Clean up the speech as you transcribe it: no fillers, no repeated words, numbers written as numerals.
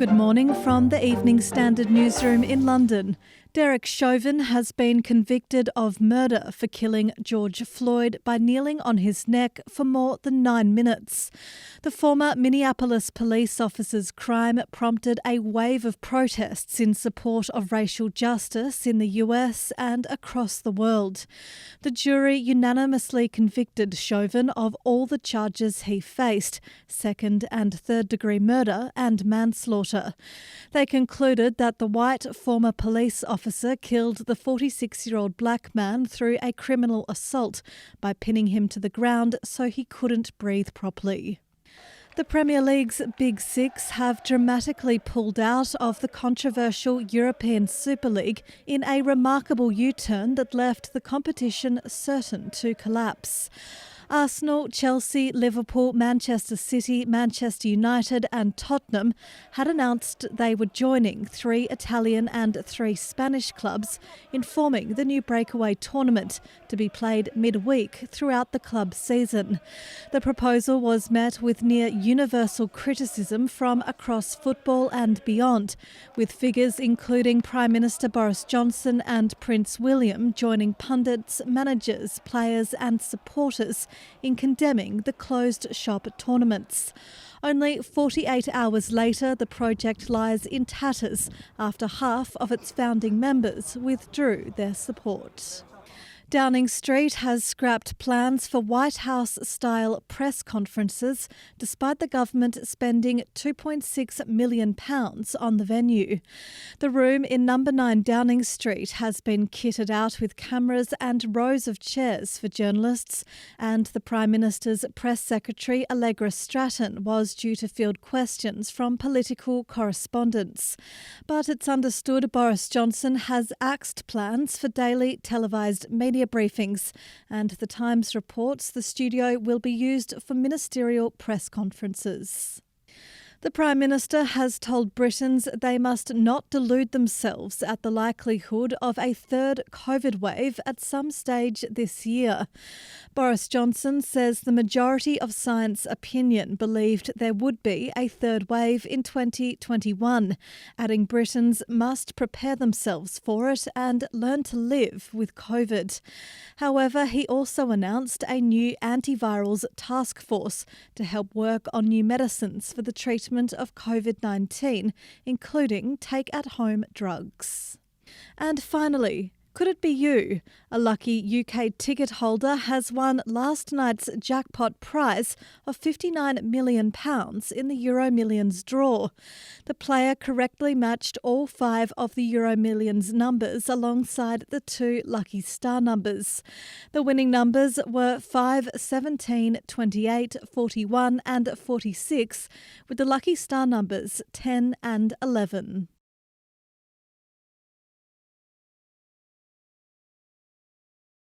Good morning from the Evening Standard newsroom in London. Derek Chauvin has been convicted of murder for killing George Floyd by kneeling on his neck for more than 9 minutes. The former Minneapolis police officer's crime prompted a wave of protests in support of racial justice in the US and across the world. The jury unanimously convicted Chauvin of all the charges he faced: second and third degree murder and manslaughter. They concluded that the white former police officer killed the 46-year-old black man through a criminal assault by pinning him to the ground so he couldn't breathe properly. The Premier League's Big Six have dramatically pulled out of the controversial European Super League in a remarkable U-turn that left the competition certain to collapse. Arsenal, Chelsea, Liverpool, Manchester City, Manchester United and Tottenham had announced they were joining 3 Italian and 3 Spanish clubs in forming the new breakaway tournament to be played midweek throughout the club season. The proposal was met with near universal criticism from across football and beyond, with figures including Prime Minister Boris Johnson and Prince William joining pundits, managers, players and supporters in condemning the closed-shop tournaments. Only 48 hours later, the project lies in tatters after half of its founding members withdrew their support. Downing Street has scrapped plans for White House-style press conferences despite the government spending £2.6 million on the venue. The room in No. 9 Downing Street has been kitted out with cameras and rows of chairs for journalists, and the Prime Minister's press secretary Allegra Stratton was due to field questions from political correspondents. But it's understood Boris Johnson has axed plans for daily televised media briefings, and The Times reports the studio will be used for ministerial press conferences. The Prime Minister has told Britons they must not delude themselves at the likelihood of a third COVID wave at some stage this year. Boris Johnson says the majority of science opinion believed there would be a third wave in 2021, adding Britons must prepare themselves for it and learn to live with COVID. However, he also announced a new antivirals task force to help work on new medicines for the treatment of COVID-19, including take-at-home drugs. And finally, could it be you? A lucky UK ticket holder has won last night's jackpot prize of £59 million in the Euro Millions draw. The player correctly matched all 5 of the Euro Millions numbers alongside the 2 lucky star numbers. The winning numbers were 5, 17, 28, 41 and 46, with the lucky star numbers 10 and 11.